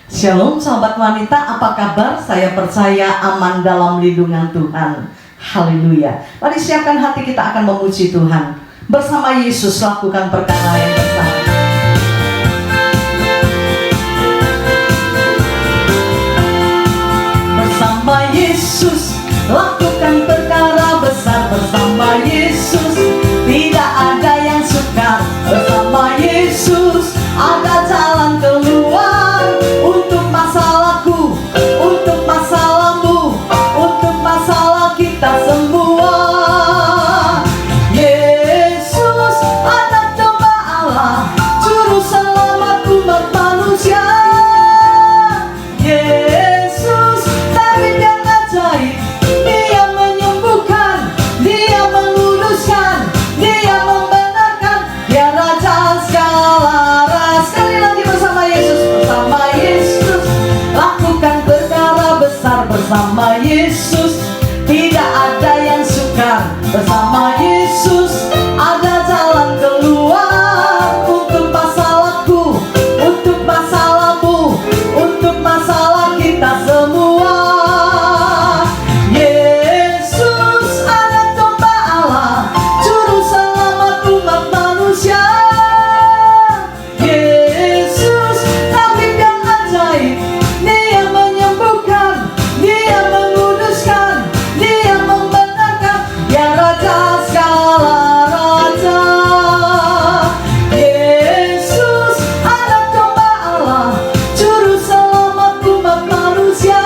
Shalom sahabat wanita, apa kabar? Saya percaya aman dalam lindungan Tuhan. Haleluya. Mari siapkan hati, kita akan memuji Tuhan. Bersama Yesus lakukan perkara yang besar. Bersama Yesus lakukan perkara besar. Bersama Yesus tidak ada yang sukar. Bersama Yesus ada jalan keluar. Untuk masalahku, untuk masalahmu, untuk masalah kita semua. Yesus anak domba Allah, juru selamat umat manusia. Yesus tabib yang ajaib, Dia menyembuhkan, Dia menguduskan, Dia membenarkan, Dia Raja segala ras. Sekali lagi bersama Yesus, bersama Yesus lakukan perkara besar. Bersama Yesus tidak ada yang sukar. Bersama Yesus ada jalan keluar. Untuk masalahku, untuk masalahmu, untuk masalah kita semua. Yesus anak domba Allah, juru selamat umat manusia. Yesus tabib yang ajaib, Dia menyembuhkan, Dia menguduskan, Dia membenarkan, Dia Raja segala raja. Yesus anak domba Allah, juru selamat umat manusia.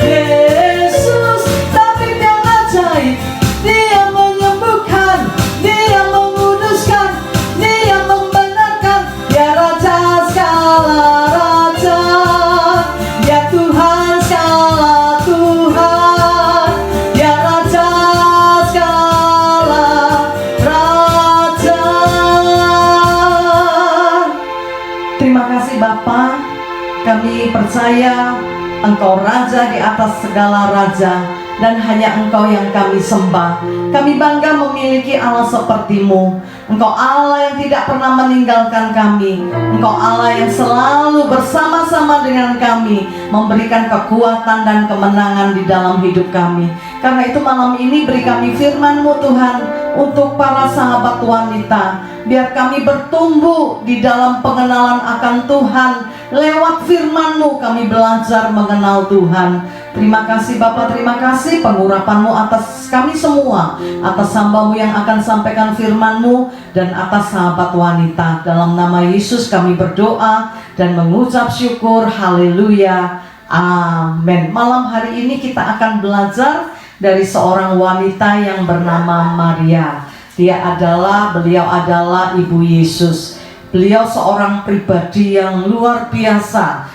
Yesus tabib yang ajaib, Dia menyembuhkan, Dia menguduskan, Dia membenarkan, Dia Raja segala raja. Dia Tuhan segala Tuhan, Dia Raja segala raja. Terima kasih Bapa, kami percaya Engkau Raja di atas segala raja, dan hanya Engkau yang kami sembah. Kami bangga memiliki Allah seperti-Mu. Engkau Allah yang tidak pernah meninggalkan kami. Engkau Allah yang selalu bersama-sama dengan kami, memberikan kekuatan dan kemenangan di dalam hidup kami. Karena itu malam ini beri kami firman-Mu Tuhan, untuk para sahabat wanita. Biar kami bertumbuh di dalam pengenalan akan Tuhan. Lewat firman-Mu kami belajar mengenal Tuhan. Terima kasih Bapak, terima kasih pengurapan-Mu atas kami semua, atas hamba-Mu yang akan sampaikan firman-Mu, dan atas sahabat wanita. Dalam nama Yesus kami berdoa dan mengucap syukur. Haleluya, amin. Malam hari ini kita akan belajar dari seorang wanita yang bernama Maria. Beliau adalah Ibu Yesus. Beliau seorang pribadi yang luar biasa.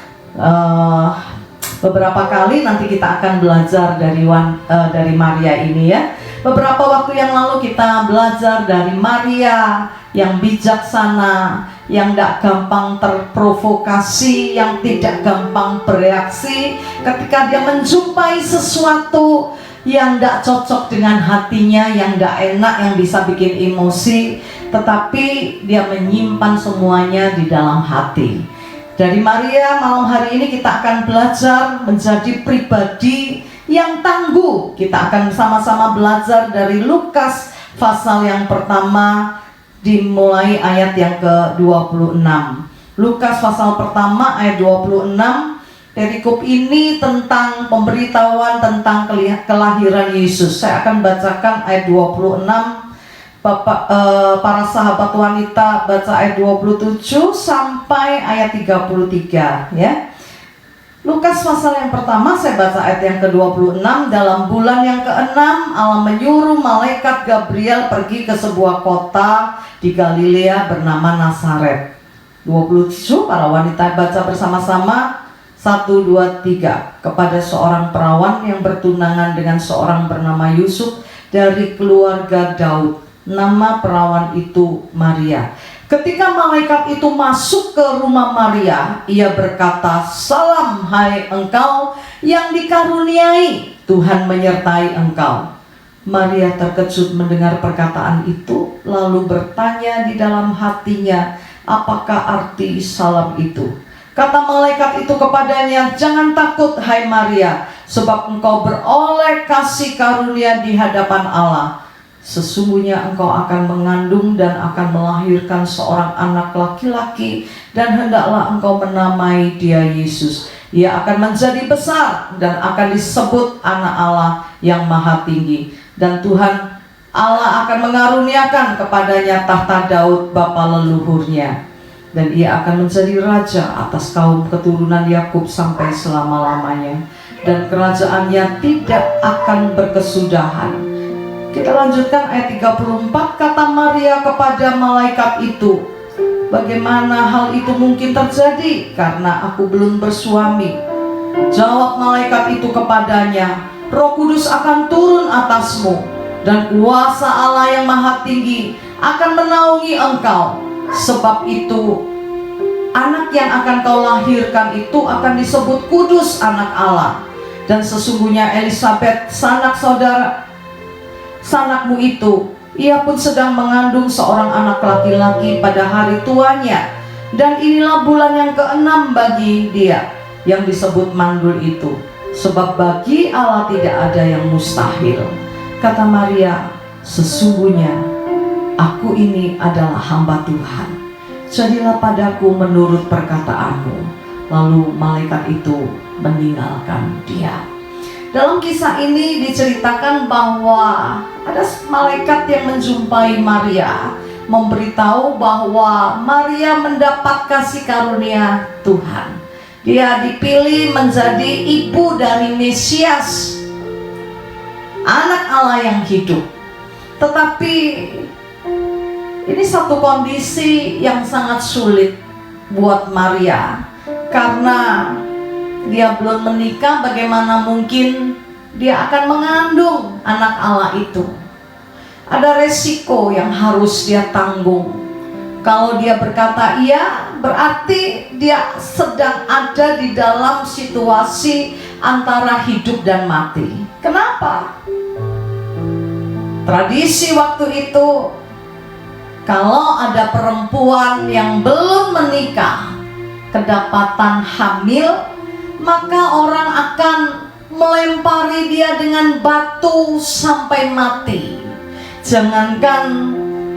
Beberapa kali nanti kita akan belajar dari Maria ini ya. Beberapa waktu yang lalu kita belajar dari Maria yang bijaksana, yang tidak gampang terprovokasi, yang tidak gampang bereaksi ketika dia menjumpai sesuatu yang tidak cocok dengan hatinya, yang tidak enak, yang bisa bikin emosi, tetapi dia menyimpan semuanya di dalam hati. Dari Maria malam hari ini kita akan belajar menjadi pribadi yang tangguh. Kita akan sama-sama belajar dari Lukas pasal yang pertama, dimulai ayat yang ke-26. Lukas pasal pertama ayat 26. Perikop ini tentang pemberitahuan tentang kelahiran Yesus. Saya akan bacakan ayat 26. Para sahabat wanita baca ayat 27 sampai ayat 33 ya. Lukas pasal yang pertama saya baca ayat yang ke-26. Dalam bulan yang ke-6 Allah menyuruh malaikat Gabriel pergi ke sebuah kota di Galilea bernama Nazaret. 27 para wanita baca bersama-sama. 1, 2, 3. Kepada seorang perawan yang bertunangan dengan seorang bernama Yusuf dari keluarga Daud. Nama perawan itu Maria. Ketika malaikat itu masuk ke rumah Maria, ia berkata, "Salam hai engkau yang dikaruniai, Tuhan menyertai engkau." Maria terkejut mendengar perkataan itu, lalu bertanya di dalam hatinya, apakah arti salam itu? Kata malaikat itu kepadanya, "Jangan takut, hai Maria, sebab engkau beroleh kasih karunia di hadapan Allah. Sesungguhnya engkau akan mengandung dan akan melahirkan seorang anak laki-laki, dan hendaklah engkau menamai dia Yesus. Ia akan menjadi besar dan akan disebut Anak Allah yang Maha Tinggi. Dan Tuhan Allah akan mengaruniakan kepadanya tahta Daud bapa leluhurnya, dan ia akan menjadi raja atas kaum keturunan Yakub sampai selama-lamanya, dan kerajaannya tidak akan berkesudahan." Kita lanjutkan ayat 34. Kata Maria kepada malaikat itu, "Bagaimana hal itu mungkin terjadi, karena aku belum bersuami?" Jawab malaikat itu kepadanya, "Roh Kudus akan turun atasmu, dan kuasa Allah yang Maha Tinggi akan menaungi engkau. Sebab itu anak yang akan kau lahirkan itu akan disebut kudus, Anak Allah. Dan sesungguhnya Elisabet, sanakmu itu, ia pun sedang mengandung seorang anak laki-laki pada hari tuanya. Dan inilah bulan yang ke-6 bagi dia, yang disebut mandul itu. Sebab bagi Allah tidak ada yang mustahil." Kata Maria, "Sesungguhnya aku ini adalah hamba Tuhan. Jadilah padaku menurut perkataanmu." Lalu malaikat itu meninggalkan dia. Dalam kisah ini diceritakan bahwa ada malaikat yang menjumpai Maria, memberitahu bahwa Maria mendapat kasih karunia Tuhan. Dia dipilih menjadi ibu dari Mesias, Anak Allah yang hidup. Tetapi ini satu kondisi yang sangat sulit buat Maria, karena dia belum menikah. Bagaimana mungkin dia akan mengandung anak Allah itu? Ada resiko yang harus dia tanggung. Kalau dia berkata iya, berarti dia sedang ada di dalam situasi antara hidup dan mati. Kenapa? Tradisi waktu itu, kalau ada perempuan yang belum menikah kedapatan hamil, maka orang akan melempari dia dengan batu sampai mati. Jangankan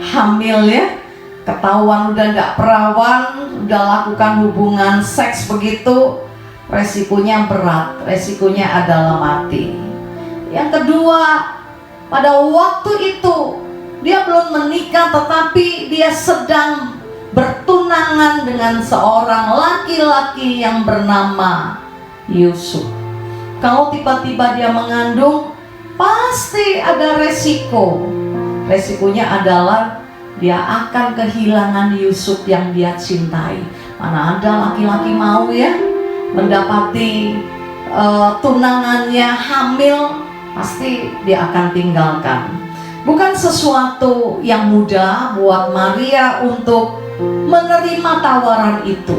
hamil ya, ketahuan udah gak perawan, udah lakukan hubungan seks begitu, resikonya berat, resikonya adalah mati. Yang kedua, pada waktu itu dia belum menikah, tetapi dia sedang bertunangan dengan seorang laki-laki yang bernama Yusuf. Kalau tiba-tiba dia mengandung, pasti ada resiko. Resikonya adalah dia akan kehilangan Yusuf yang dia cintai. Mana ada laki-laki mau ya mendapati tunangannya hamil, pasti dia akan tinggalkan. Bukan sesuatu yang mudah buat Maria untuk menerima tawaran itu.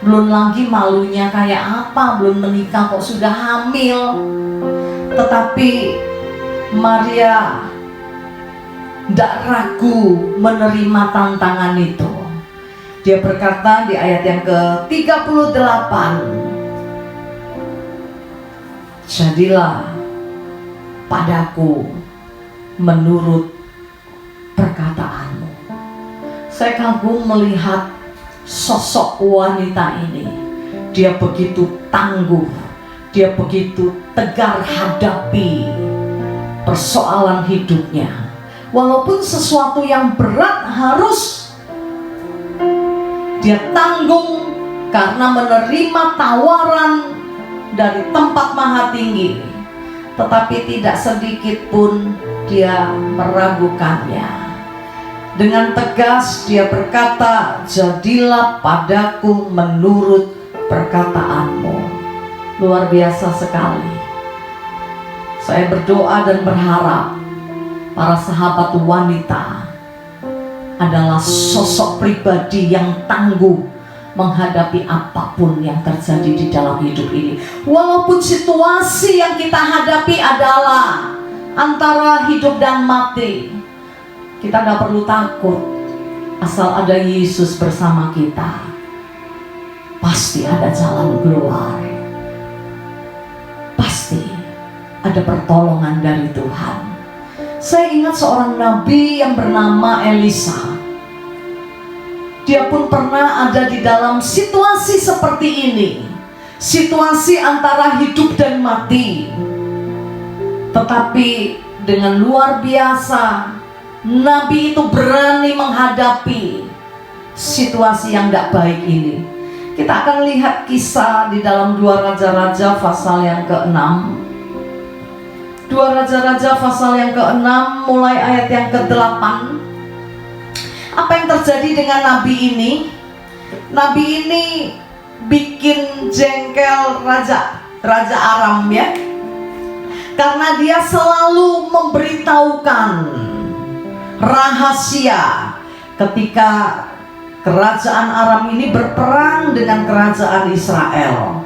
Belum lagi malunya kayak apa, belum menikah kok sudah hamil. Tetapi Maria tidak ragu menerima tantangan itu. Dia berkata di ayat yang ke-38, "Jadilah padaku menurut perkataanmu." Saya kagum melihat sosok wanita ini. Dia begitu tangguh, dia begitu tegar hadapi persoalan hidupnya. Walaupun sesuatu yang berat harus dia tanggung karena menerima tawaran dari tempat Maha Tinggi, tetapi tidak sedikit pun dia meragukannya. Dengan tegas dia berkata, "Jadilah padaku menurut perkataanmu." Luar biasa sekali. Saya berdoa dan berharap para sahabat wanita adalah sosok pribadi yang tangguh menghadapi apapun yang terjadi di dalam hidup ini. Walaupun situasi yang kita hadapi adalah antara hidup dan mati, kita gak perlu takut asal ada Yesus bersama kita. pasti ada jalan keluar. Pasti ada pertolongan dari Tuhan. Saya ingat seorang nabi yang bernama Elisa. Dia pun pernah ada di dalam situasi seperti ini. Situasi antara hidup dan mati. Tetapi dengan luar biasa, nabi itu berani menghadapi situasi yang tidak baik ini. Kita akan lihat kisah di dalam 2 Raja-Raja pasal yang ke-6. 2 Raja-Raja pasal yang ke-6 mulai ayat yang ke-8. Apa yang terjadi dengan nabi ini? Nabi ini bikin jengkel Raja Aram ya. Karena dia selalu memberitahukan rahasia ketika kerajaan Aram ini berperang dengan kerajaan Israel.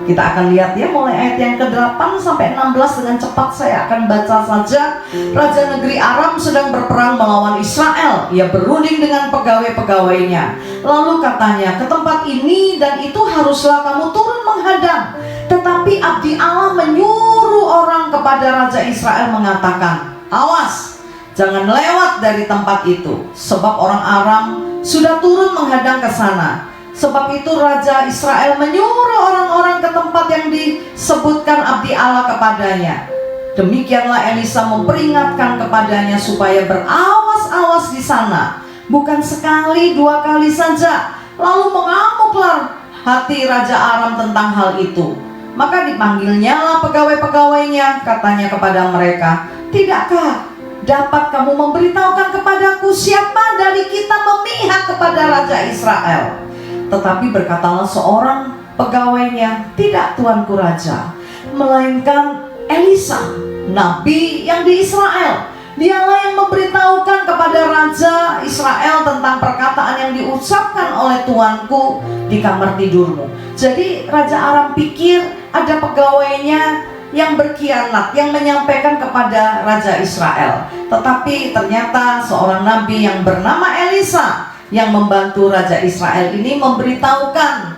Kita akan lihat ya mulai ayat yang ke-8 sampai 16 dengan cepat saya akan baca saja. Raja negeri Aram sedang berperang melawan Israel. Ia berunding dengan pegawai-pegawainya. Lalu katanya, ke tempat ini dan itu haruslah kamu turun menghadang. Tetapi abdi Allah menyuruh orang kepada Raja Israel mengatakan, awas, jangan lewat dari tempat itu, sebab orang Aram sudah turun menghadang ke sana. Sebab itu Raja Israel menyuruh orang-orang ke tempat yang disebutkan abdi Allah kepadanya. Demikianlah Elisa memperingatkan kepadanya supaya berawas-awas di sana, bukan sekali 2 kali saja. Lalu mengamuklah hati Raja Aram tentang hal itu. Maka dipanggilnyalah pegawai-pegawainya, katanya kepada mereka, tidakkah dapat kamu memberitahukan kepadaku siapa dari kita memihak kepada Raja Israel? Tetapi berkatalah seorang pegawainya, tidak tuanku Raja, melainkan Elisa, nabi yang di Israel. Dialah yang memberitahukan kepada Raja Israel tentang perkataan yang diucapkan oleh tuanku di kamar tidurmu. Jadi Raja Aram pikir ada pegawainya yang berkhianat, yang menyampaikan kepada Raja Israel. Tetapi ternyata seorang nabi yang bernama Elisa yang membantu Raja Israel ini memberitahukan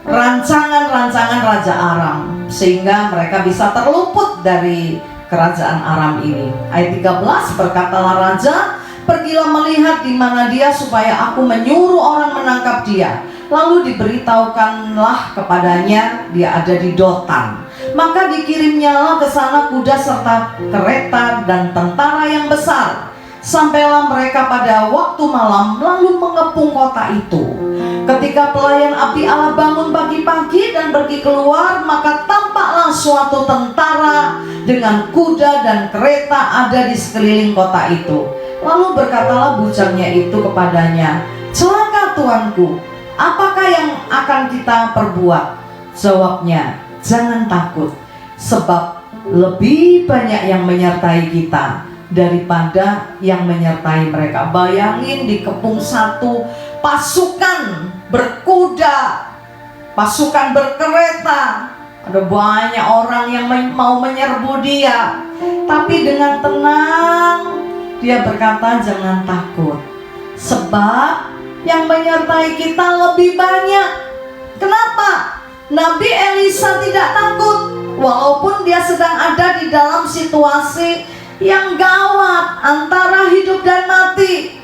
rancangan-rancangan Raja Aram, sehingga mereka bisa terluput dari kerajaan Aram ini. Ayat 13, berkatalah Raja, pergilah melihat di mana dia supaya aku menyuruh orang menangkap dia. Lalu diberitahukanlah kepadanya dia ada di Dotan. Maka dikirimnyalah ke sana kuda serta kereta dan tentara yang besar. Sampailah mereka pada waktu malam lalu mengepung kota itu. Ketika pelayan abdi Allah bangun pagi-pagi dan pergi keluar, maka tampaklah suatu tentara dengan kuda dan kereta ada di sekeliling kota itu. Lalu berkatalah bujangnya itu kepadanya, celaka tuanku, apakah yang akan kita perbuat? Jawabnya, jangan takut, sebab lebih banyak yang menyertai kita daripada yang menyertai mereka. Bayangin dikepung satu pasukan berkuda, pasukan berkereta, ada banyak orang yang mau menyerbu dia. Tapi dengan tenang dia berkata, jangan takut, sebab yang menyertai kita lebih banyak. Kenapa? Nabi Elisa tidak takut, walaupun dia sedang ada di dalam situasi yang gawat antara hidup dan mati.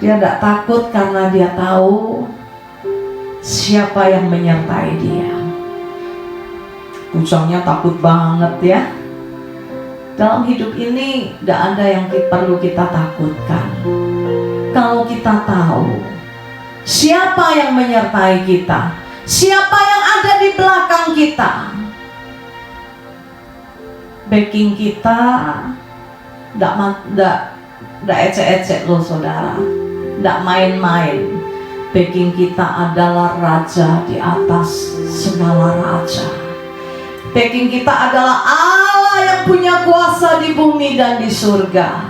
Dia tidak takut karena dia tahu siapa yang menyertai dia. Bujangnya takut banget ya. Dalam hidup ini tidak ada yang perlu kita takutkan. Kalau kita tahu siapa yang menyertai kita, siapa yang ada di belakang kita, backing kita tidak ecek-ecek loh saudara, tidak main-main. Backing kita adalah Raja di atas segala raja. Backing kita adalah Allah yang punya kuasa di bumi dan di surga.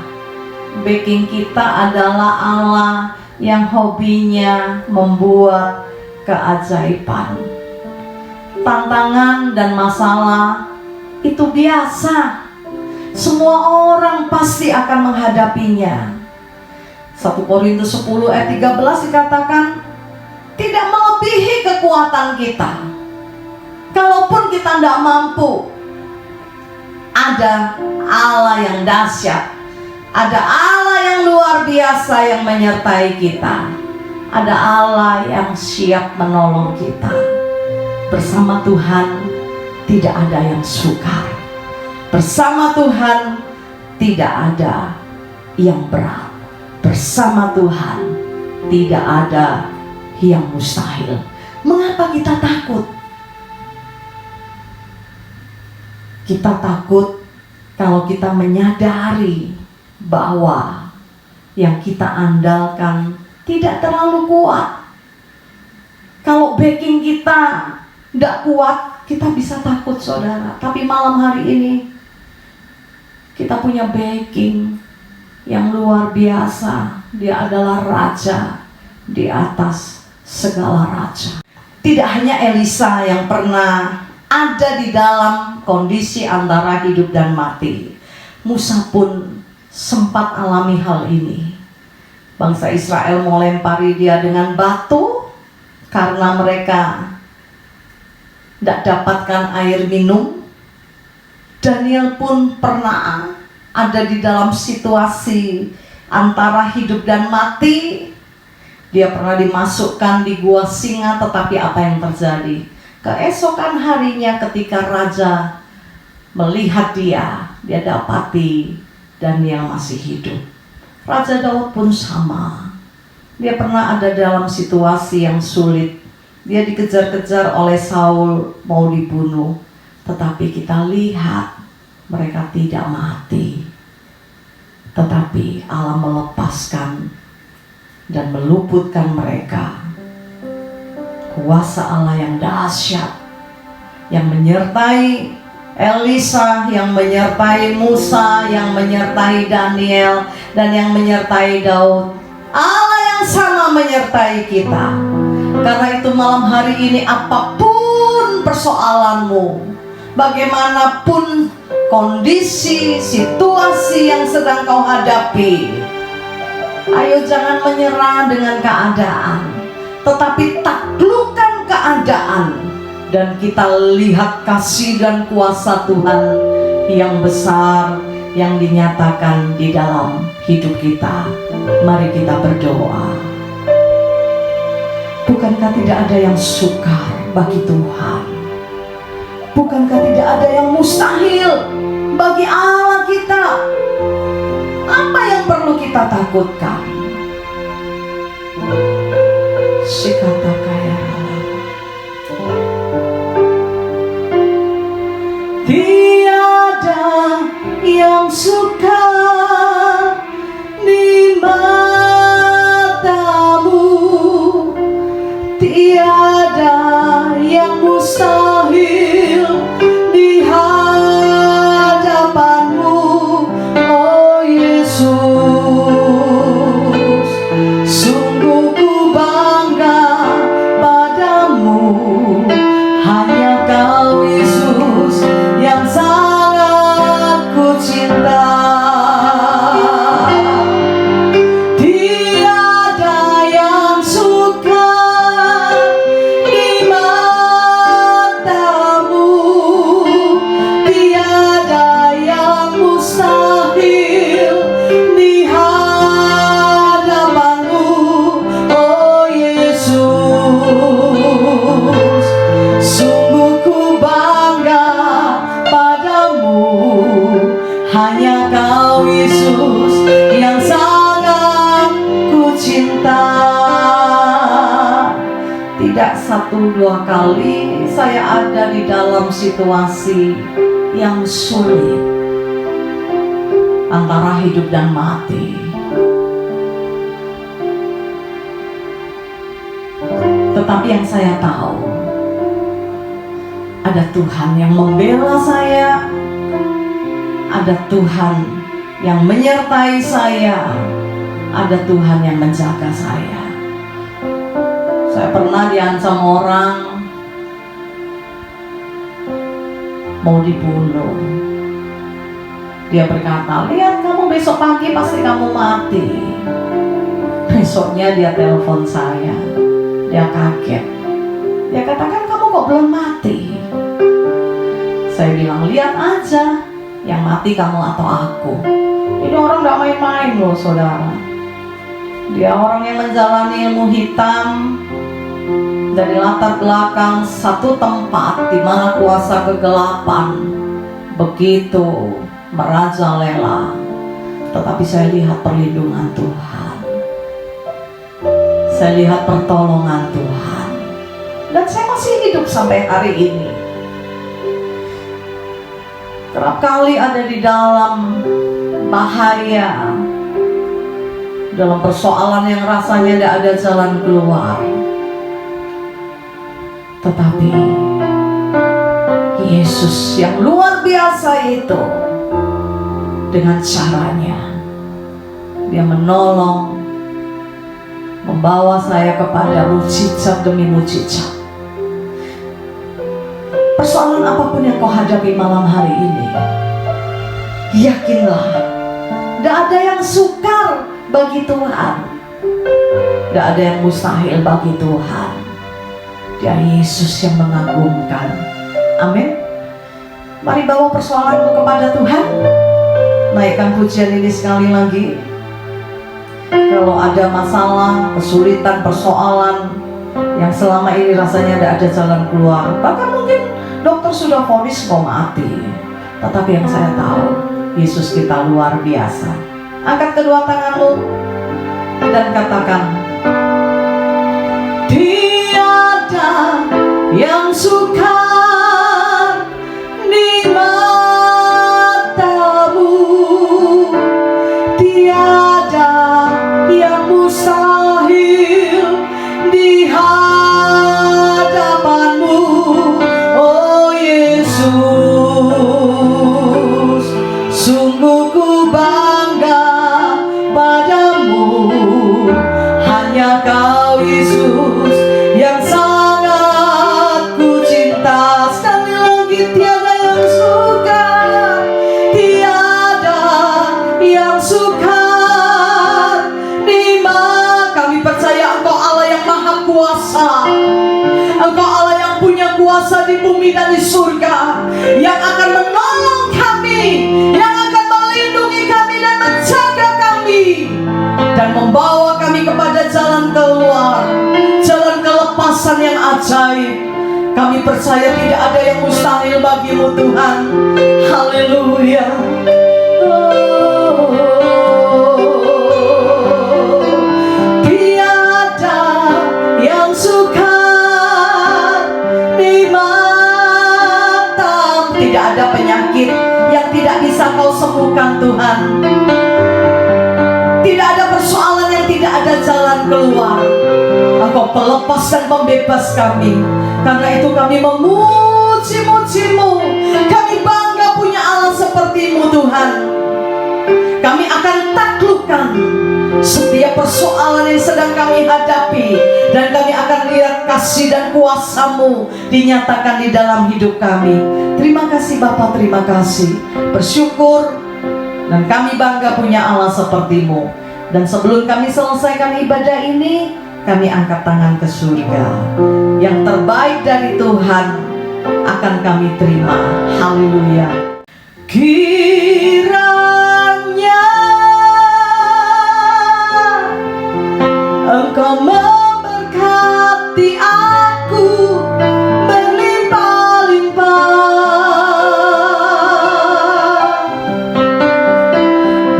Backing kita adalah Allah yang hobinya membuat keajaiban. Tantangan dan masalah itu biasa. Semua orang pasti akan menghadapinya. 1 Korintus 10 ayat 13 dikatakan, tidak melebihi kekuatan kita. Kalaupun kita tidak mampu, ada Allah yang dahsyat, ada Allah yang luar biasa yang menyertai kita, ada Allah yang siap menolong kita. Bersama Tuhan tidak ada yang sukar, bersama Tuhan tidak ada yang berat, bersama Tuhan tidak ada yang mustahil. Mengapa kita takut? Kita takut kalau kita menyadari bahwa yang kita andalkan tidak terlalu kuat. Kalau backing kita tidak kuat, kita bisa takut, saudara. Tapi malam hari ini kita punya backing yang luar biasa. Dia adalah raja di atas segala raja. Tidak hanya Elisa yang pernah ada di dalam kondisi antara hidup dan mati, Musa pun sempat alami hal ini. Bangsa Israel melempari dia dengan batu karena mereka tidak dapatkan air minum. Daniel pun pernah ada di dalam situasi antara hidup dan mati. Dia pernah dimasukkan di gua singa, tetapi apa yang terjadi? Keesokan harinya ketika raja melihat dia dapati Daniel masih hidup. Raja Daud pun sama. Dia pernah ada dalam situasi yang sulit. Dia dikejar-kejar oleh Saul, mau dibunuh. Tetapi kita lihat mereka tidak mati. Tetapi Allah melepaskan dan meluputkan mereka. Kuasa Allah yang dahsyat yang menyertai Elisa, yang menyertai Musa, yang menyertai Daniel, dan yang menyertai Daud. Allah yang sama menyertai kita. Karena itu malam hari ini, apapun persoalanmu, bagaimanapun kondisi, situasi yang sedang kau hadapi, ayo jangan menyerah dengan keadaan, tetapi taklukkan keadaan. Dan kita lihat kasih dan kuasa Tuhan yang besar yang dinyatakan di dalam hidup kita. Mari kita berdoa. Bukankah tidak ada yang sukar bagi Tuhan? Bukankah tidak ada yang mustahil bagi Allah kita? Apa yang perlu kita takutkan? Sikata kaya tiada yang sukar di matamu, tiada yang mustahil di hadapanmu, oh Yesus. Sungguh ku bangga padamu, hanya Kau Yesus yang sangat ku cinta. Tiada yang sukar di matamu, tiada yang mustahil di hadapanmu, oh Yesus. Sungguh ku bangga padamu, hanya Kau Yesus yang sangat ku cinta. Tidak satu dua kali saya ada di dalam situasi yang sulit antara hidup dan mati. Tetapi yang saya tahu, ada Tuhan yang membela saya, ada Tuhan yang menyertai saya, ada Tuhan yang menjaga saya. Saya pernah diancam orang mau dibunuh. Dia berkata, lihat kamu besok pagi pasti kamu mati. Besoknya dia telepon saya Dia kaget. Dia katakan, kamu kok belum mati? Saya bilang, lihat aja, yang mati kamu atau aku. Ini orang gak main-main loh saudara. Dia orang yang menjalani ilmu hitam dari latar belakang satu tempat di mana kuasa kegelapan begitu merajalela. Tetapi saya lihat perlindungan Tuhan. Saya lihat pertolongan Tuhan. Dan saya masih hidup sampai hari ini. Kerap kali ada di dalam bahaya, dalam persoalan yang rasanya tidak ada jalan keluar. Tetapi Yesus yang luar biasa itu, dengan caranya Dia menolong, membawa saya kepada mujizat demi mujizat. Persoalan apapun yang kau hadapi malam hari ini, yakinlah, tidak ada yang sukar bagi Tuhan, tidak ada yang mustahil bagi Tuhan. Dia Yesus yang mengagumkan. Amin. Mari bawa persoalanmu kepada Tuhan. Naikkan pujian ini sekali lagi. Kalau ada masalah, kesulitan, persoalan yang selama ini rasanya tidak ada jalan keluar, bahkan mungkin dokter sudah vonis kau mati, tetapi yang saya tahu, Yesus kita luar biasa. Angkat kedua tanganmu dan katakan, tiada yang sukar di matamu, tiada yang mustahil di hadapanmu, oh Yesus. Sungguh ku bangga padamu, hanya Kau Yesus yang sangat ku cinta. Sekali lagi, tiada yang sukar, tiada yang sukar di mana. Kami percaya Engkau Allah yang maha kuasa, Engkau Allah yang punya kuasa di bumi dan di surga, yang akan menolong kami, yang akan melindungi kami dan menjaga kami, dan membawa kami kepada jalan keluar, jalan kelepasan yang ajaib. Kami percaya tidak ada yang mustahil bagimu Tuhan. Haleluya. Tiada yang sukar di mata. Tidak ada penyakit yang tidak bisa Kau sembuhkan Tuhan. Tidak ada persoalan yang tidak ada jalan keluar. Engkau pelepas dan pembebas kami. Karena itu kami memuji-muji-Mu. Kami bangga punya Allah seperti-Mu Tuhan. Kami akan taklukkan setiap persoalan yang sedang kami hadapi, dan kami akan lihat kasih dan kuasa-Mu dinyatakan di dalam hidup kami. Terima kasih Bapa, terima kasih. Bersyukur, dan kami bangga punya Allah seperti-Mu. Dan sebelum kami selesaikan ibadah ini, kami angkat tangan ke surga. Yang terbaik dari Tuhan akan kami terima. Haleluya. Kiranya Engkau memberkati aku berlimpah-limpah,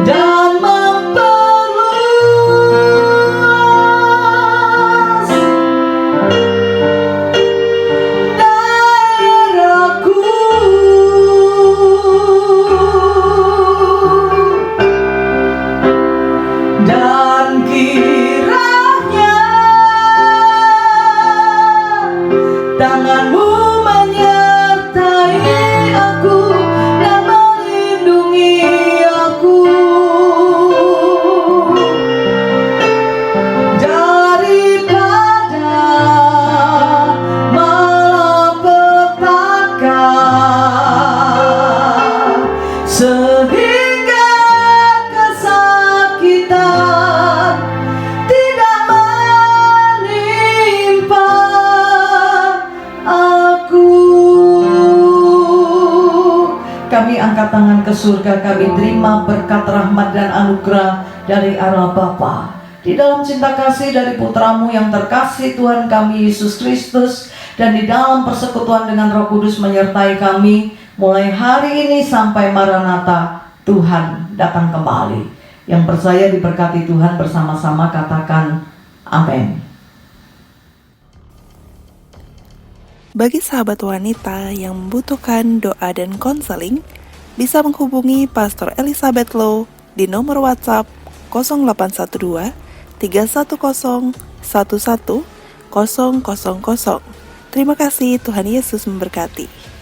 dan memperluas daerahku. ke surga, kami terima berkat rahmat dan anugerah dari Allah Bapa. Di dalam cinta kasih dari putramu yang terkasih Tuhan kami Yesus Kristus, dan di dalam persekutuan dengan Roh Kudus menyertai kami mulai hari ini sampai Maranatha, Tuhan datang kembali. Yang percaya diberkati Tuhan bersama-sama katakan amin. Bagi sahabat wanita yang membutuhkan doa dan konseling, bisa menghubungi Pastor Elizabeth Low di nomor WhatsApp 0812 310 11 000. Terima kasih, Tuhan Yesus memberkati.